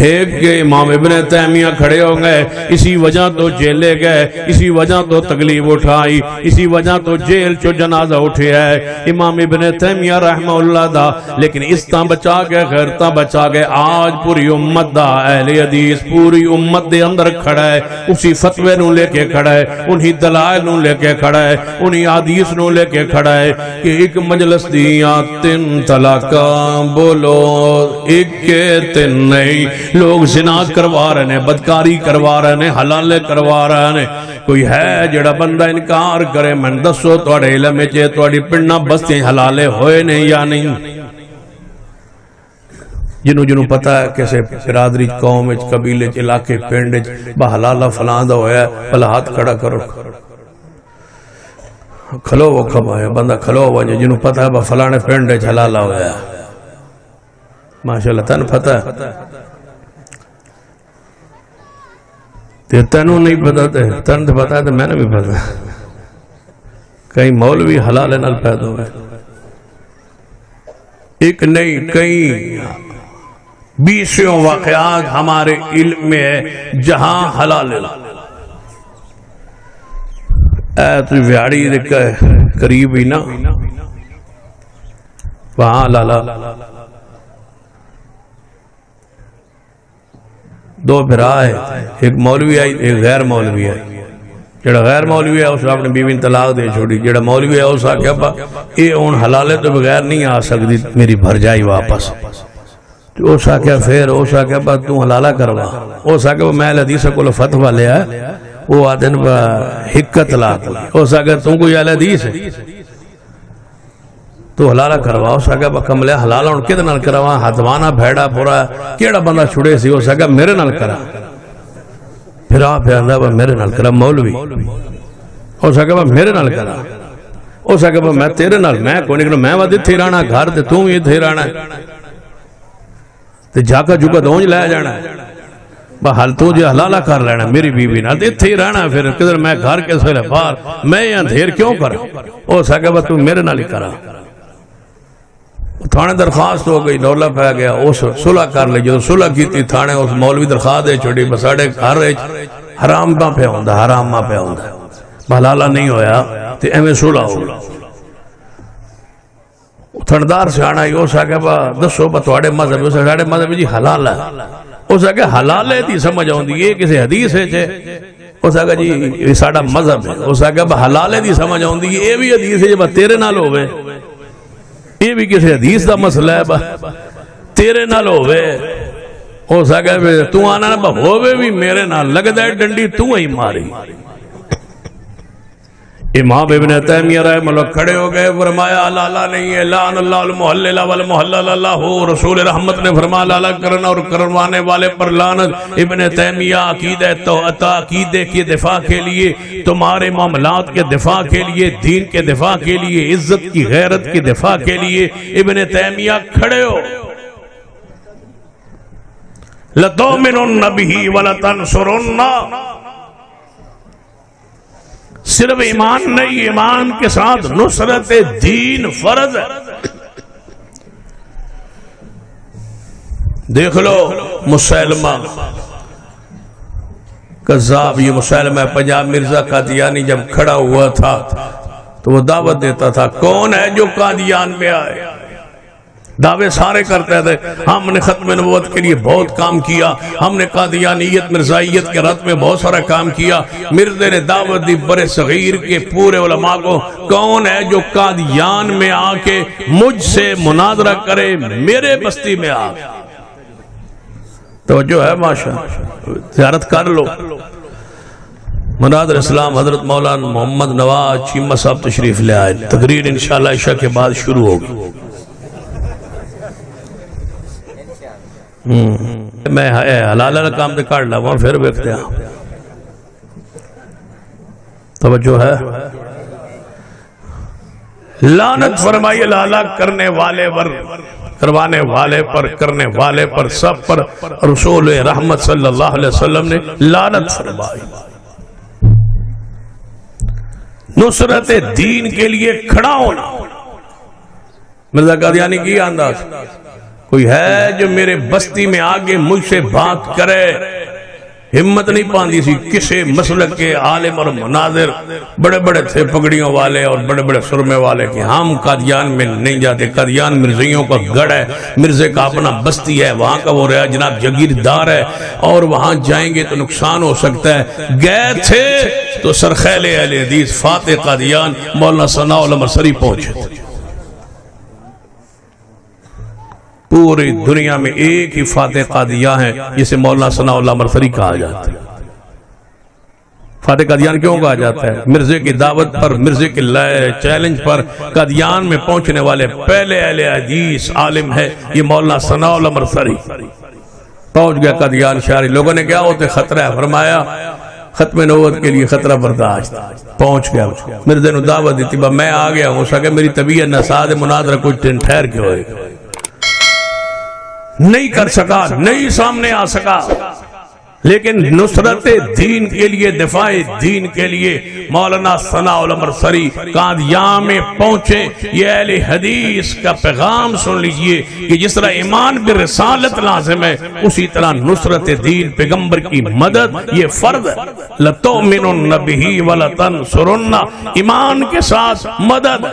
ایک کے امام ابن تیمیہ کھڑے ہو گئے، اسی وجہ تو جیلے گئے، اسی وجہ تو تکلیف اٹھائی، اسی وجہ تو جیل چو جنازہ اٹھے ہے امام ابن تیمیہ رحمہ اللہ دا، لیکن اس تا بچا گئے، غیرتا بچا گئے۔ آج پوری امت دا اہل حدیث پوری امت دے اندر کھڑا ہے، اسی فتوے نو لے کے کھڑا ہے، انہی دلائل نو لے کے کھڑا ہے، انہی حدیث نو لے کے کھڑا ہے کہ ایک مجلس دیاں 3 طلاقاں، بولو ایک کے 3 نہیں۔ لوگ زنا کروا رہے ہیں، بدکاری کروا رہے ہیں، حلالے کروا رہے ہیں۔ کوئی ہے جڑا بندہ انکار کرے؟ میں دسو توڑے علم چے توڑی پڑنا بستے حلالے ہوئے نہیں یا نہیں؟ جنہوں پتہ ہے کیسے برادری قوم قبیلے علاقے پنڈ بحلالہ فلان دا ہویا ہے، بھلا ہاتھ کھڑا کرو، کھلو وہ کھمایا بندہ کھلو ہوا جنہوں پتہ ہے فلانے پنڈ حلالہ ہویا ہے۔ ماشاءاللہ تن پتہ ہے تینوں نہیں پتا تھے، تن پتا ہے میں نے بھی پتا۔ کئی مولوی حلال نال پیدا ہوئے، ایک نہیں کئی 20 واقعات ہمارے علم میں ہے جہاں حلال تو ویاڑی قریب ہی نا وہاں لالا 2 بھرا ہے، ایک مولوی آئی ایک غیر مولوی آئی۔ جڑا غیر مولوی ہے اس نے اپنے بیوی طلاق دے چھوڑی، جڑا مولوی ہے اس آکھیا با اے اون حلالے تو بغیر نہیں آ سکتی، میری بھر جائی واپس۔ تو اس آکھیا پھر اس آکھیا با تو حلالہ کروا، اس آکھیا با میں حدیث کو فتوہ لیا ہے، وہ آدھن با حکت طلاق لی، اس آکھیا تم کوئی اہل حدیث ہے تو حلالہ کروا، اس آگے بکم لیا حلالہ ان کدھے نال کروا، حدوانا بھیڑا پورا کیڑا بندہ چھوڑے سی، اس آگے میرے نال کرا، پھر آپ اندہ با میرے نال کرا مولوی، اس آگے با میرے نال کرا، اس آگے با میں تیرے نال میں کوئی نکلو میں وہاں تھی رانا گھر تے تم یہ تھی رانا تے جاکا جوکا دونج لیا جانا با حال تو جے حلالہ کر لینا میری بیوی نہ تے تھی رانا، پھر کدھر میں گھر کے سوئے بار میں یہاں دھیر کیوں کرا، اس آگے با تو میرے نال ہی کرا۔ تھانے درخواست ہو گئی، نولا پہ گیا، اس صلح کر لے، جو صلح کی تھی تھانے اس مولوی درخواست دے چھوڑی، بساڑے گھر حرام ماں پہ ہوندہ، حرام ماں پہ ہوندہ، بحلالہ نہیں ہویا تے ایمیں صلح ہو۔ تھندار سے آنا ہی اس آگے با دسو با توڑے مذہب، اس آگے مذہب جی حلال ہے، اس آگے حلال ہے تھی سمجھ آؤں دی، یہ کسی حدیث ہے چھے، اس آگے جی یہ ساڑا مذہب ہے، اس آگے با حلال ہے تھی سمجھ آؤں دی، یہ بھی حدیث ہے جب تیرے نال ہوئے، یہ بھی کسی حدیث دا مسئلہ ہے با تیرے نال ہوئے، ہو سکے بھی تو آنا نا با ہوئے بھی میرے نال لگ دے ڈنڈی تو ہی ماری۔ امام ابن تیمیہ رحمہ اللہ کھڑے ہو گئے، فرمایا اللہ نہیں ہے، لعن اللہ المحلل والمحلل اللہ، رسول رحمت نے فرمایا اللہ کرنا اور کروانے والے پر لعنت۔ ابن تیمیہ عقیدے کے دفاع کے لیے، تمہارے معاملات کے دفاع کے لیے، دین کے دفاع کے لیے، عزت کی غیرت کی دفاع کے لیے ابن تیمیہ کھڑے ہو۔ لَتُؤْمِنُنَّ بِهِ وَلَتَنْصُرُنَّ، صرف ایمان نہیں، ایمان کے ساتھ نصرت دین فرض ہے۔ دیکھ لو مسلمہ قذاب، یہ مسلمہ پنجاب مرزا قادیانی جب کھڑا ہوا تھا تو وہ دعوت دیتا تھا، کون ہے جو قادیان میں آئے؟ دعوے سارے کرتے تھے، ہم نے ختم نبوت کے لیے بہت کام کیا، ہم نے قادیانیت مرزائیت کے رد میں بہت سارا کام کیا۔ مرزے نے دعوت دی بڑے صغیر کے پورے علماء کو، کون ہے جو قادیان میں آ کے مجھ سے مناظرہ کرے میرے بستی میں آ؟ توجہ ہے ماشاء، زیارت کر لو۔ مناظر اسلام حضرت مولانا محمد نواز چیمہ صاحب تشریف لے آئے، تقریر انشاءاللہ عشاء کے بعد شروع ہوگی۔ میں حلالہ کام دے کاٹ لگا ہوں، پھر بیکتے ہیں۔ توجہ ہے، لعنت فرمائی حلالہ کرنے والے پر، کروانے والے پر، کرنے والے پر، سب پر رسول رحمت صلی اللہ علیہ وسلم نے لعنت فرمائی۔ نصرت دین کے لیے کھڑا ہونا۔ مرزا قادیانی کی انداز، کوئی ہے جو میرے بستی میں آگے مجھ سے بات کرے، ہمت نہیں پاندی سی کسے مسلک کے عالم اور مناظر بڑے بڑے تھے پگڑیوں والے اور بڑے بڑے سرمے والے کہ ہم قادیان میں نہیں جاتے، قادیان مرزیوں کا گڑھ ہے، مرزے کا اپنا بستی ہے، وہاں کا وہ رہا جناب جگیردار ہے اور وہاں جائیں گے تو نقصان ہو سکتا ہے۔ گئے تھے تو سرخیل اہل حدیث فاتح قادیان مولانا ثناء اللہ مرسری پہنچے تھے۔ پوری دنیا میں ایک ہی فاتح قادیان ہے جسے مولانا ثناء اللہ مرسری کہا جاتا ہے۔ فاتح قادیان کیوں کہا جاتا ہے؟ مرزے کی دعوت پر، مرزے کے چیلنج پر قادیان میں پہنچنے والے پہلے اہل حدیث عالم ہے یہ مولانا ثناء اللہ مرسری۔ پہنچ گیا قادیان شہری، لوگوں نے کیا ہوتے خطرہ ہے، فرمایا ختم نبوت کے لیے خطرہ برداشت۔ پہنچ گیا مرزے نے دعوت دیتی، میں آ گیا، ہو سکے میری طبیعت نساز مناظرہ کچھ دن ٹھہر کے ہوئے، نہیں کر سکا، نہیں سامنے آ سکا، لیکن نصرت دین کے لیے، دفاع دین کے لیے مولانا ثناء اللہ مرسری قادیان میں پہنچے۔ یہ اہل حدیث کا پیغام سن لیجئے کہ جس طرح ایمان بالرسالت لازم ہے اسی طرح نصرت دین، پیغمبر کی مدد یہ فرض ہے۔ لَتُؤْمِنُنَّ بِهِ وَلَتَنْصُرُنَّ، ایمان کے ساتھ مدد۔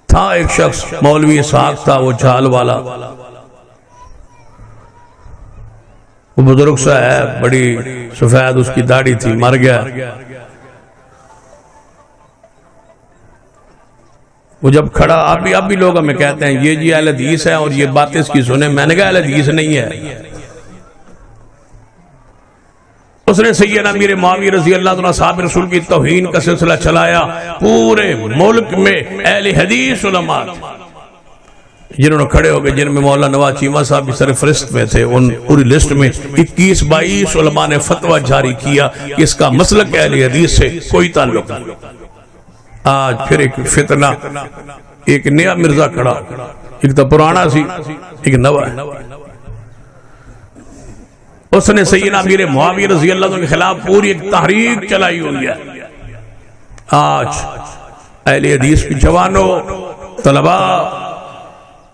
تھا ایک شخص مولوی اسحاق تھا، وہ جھال والا، وہ بزرگ سا ہے، بڑی سفید اس کی داڑھی تھی، مر گیا۔ وہ جب کھڑا، اب بھی لوگ ہمیں کہتے ہیں یہ جی اہل حدیث ہے اور یہ باتیں اس کی سنیں، میں نے کہا اہل حدیث نہیں ہے۔ اس نے سیدنا امیر معاویہ رضی اللہ عنہ صاحب رسول کی توہین کا سلسلہ چلایا۔ پورے ملک میں اہل حدیث علماء جنہوں نے کھڑے ہو گئے، جن میں مولانا نواز چیمہ صاحب بھی سر فہرست میں تھے، ان پوری لسٹ میں 21-22 علماء نے فتویٰ جاری کیا کہ اس کا مسلک اہل حدیث سے کوئی تعلق نہیں۔ آج پھر ایک فتنہ، ایک نیا مرزا کھڑا، ایک تو پرانا سی، ایک نوا ہے۔ اس نے سیدنا امیر معاویہ رضی اللہ عنہ کے خلاف پوری ایک تحریک چلائی ہوئی ہے۔ آج اہل حدیث کی جوانوں، طلباء،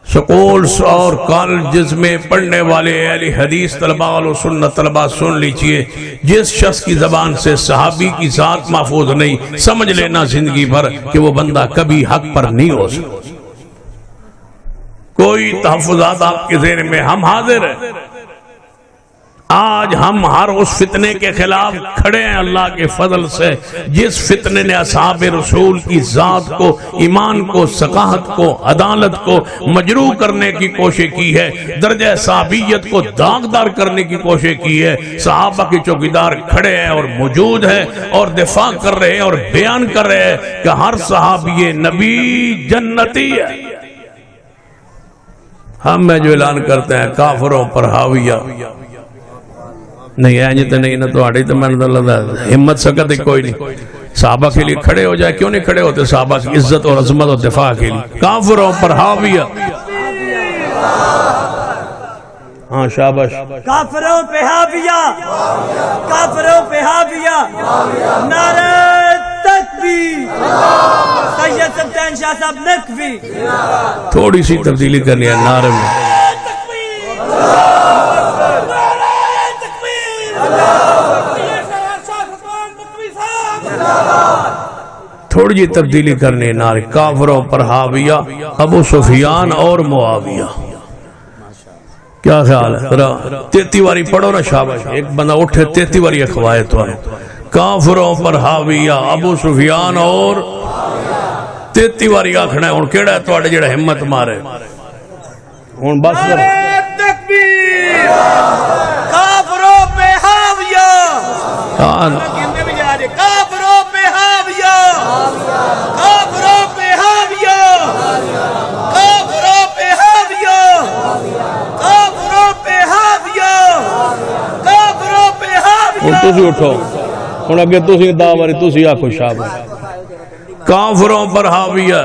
سکولز اور کالجز میں پڑھنے والے اہل حدیث طلباء اور سنت طلباء سن لیجئے، جس شخص کی زبان سے صحابی کی ذات محفوظ نہیں، سمجھ لینا زندگی بھر کہ وہ بندہ کبھی حق پر نہیں ہو سکتا۔ کوئی تحفظات آپ کے ذہن میں، ہم حاضر ہیں۔ آج ہم ہر اس فتنے کے خلاف کھڑے ہیں اللہ کے فضل سے جس فتنے نے اصحاب رسول کی ذات کو، ایمان کو، ثقافت کو، عدالت کو مجروح کرنے کی کوشش کی ہے، درجہ صحابیت کو داغدار کرنے کی کوشش کی ہے۔ صحابہ کے چوکیدار کھڑے ہیں اور موجود ہیں اور دفاع کر رہے ہیں اور بیان کر رہے ہیں کہ ہر صحابی نبی جنتی ہے۔ ہم میں جو اعلان کرتے ہیں کافروں پر حاویہ نہیں ہے، یہ تو نہیں نہ تو آڑی تو میں نے اللہ ہمت سکت ہی کوئی نہیں صحابہ کے لیے کھڑے ہو جائے۔ کیوں نہیں کھڑے ہوتے صحابہ کی عزت اور عظمت اور دفاع کے لیے؟ کافروں پر حاویہ، ہاں شاباش، کافروں پہ حاویہ، کافروں پہ حاویہ، نعرہ تکبیر، سید سلطان شاہ صاحب نقوی۔ تھوڑی سی تبدیلی کرنی ہے نعرے میں، تھوڑی جی تبدیلی کرنی نعرے۔ کافروں پر حاویہ، ابو سفیان اور معاویہ۔ کیا خیال ہے؟ 33 واری پڑھو نا شاباش، ایک بندہ اٹھے 33 واری اخوائے تو ہے۔ کافروں پر حاویہ، ابو سفیان اور 33 واری آکھنا ہے۔ ان کیڑا ہے تو آڑے جڑا ہمت مارے، ان بس کر تکبیر، کافروں پہ حاویہ، کافروں پہ حاویہ، کافروں پہ حاویہ، کافروں پہ حاویہ، کافروں پہ حاویہ، کافروں پہ حاویہ۔ تسی اٹھو، ان اگے تسی داوری تسی آکھو شاباش۔ کافروں پر حاویہ،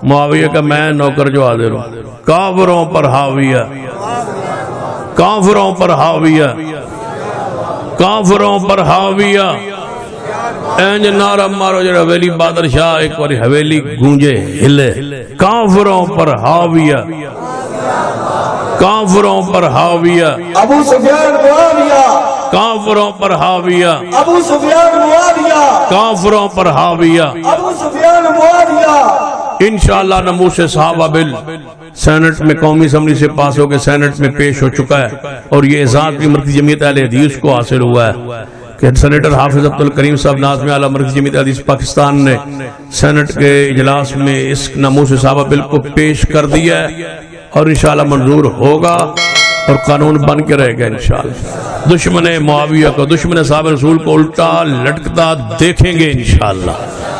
معاویہ کا میں نوکر جو حاضر ہوں، کافروں پر حاویہ، کافروں پر حاویہ، کافروں پر حاویہ۔ اینج نعرہ مارو جڑا حویلی بادر شاہ ایک باری حویلی گونجے ہلے، کافروں پر حاویہ، کافروں پر حاویہ، ابو سفیان معاویہ، کافروں پر حاویہ، ابو سفیان معاویہ، کافروں پر حاویہ۔ ابو سفیان معاویہ۔ انشاءاللہ ناموس صحابہ بل سینٹ میں قومی اسمبلی سے پاس ہو کے سینٹ میں پیش ہو چکا ہے، اور یہ اعزاز بھی مرکزی جمعیت اہل حدیث کو حاصل ہوا ہے کہ سینیٹر حافظ عبدالکریم صاحب ناظم اعلیٰ مرکزی جمعیت اہل حدیث پاکستان نے سینٹ کے اجلاس میں اس ناموس صحابہ بل کو پیش کر دیا ہے، اور انشاءاللہ منظور ہوگا اور قانون بن کے رہے گا انشاءاللہ۔ دشمن معاویہ کو، دشمن صحابہ رسول کو الٹا لٹکتا دیکھیں گے انشاءاللہ۔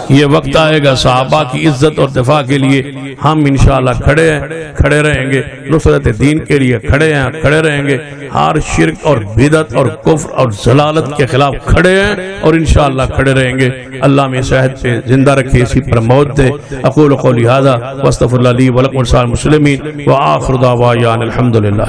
یہ وقت آئے گا صحابہ کی عزت اور دفاع کے لیے ہم انشاءاللہ کھڑے ہیں، کھڑے رہیں گے، نصرت دین کے لیے کھڑے ہیں، کھڑے رہیں گے، ہر شرک اور بدعت اور کفر اور ضلالت کے خلاف کھڑے ہیں اور انشاءاللہ کھڑے رہیں گے۔ اللہ میں صحت پہ زندہ رکھے، اسی پر موت دے۔ اقول قولی ھذا واستغفر اللہ لی ولکم ولسائر المسلمین وآخر دعوانا الحمدللہ۔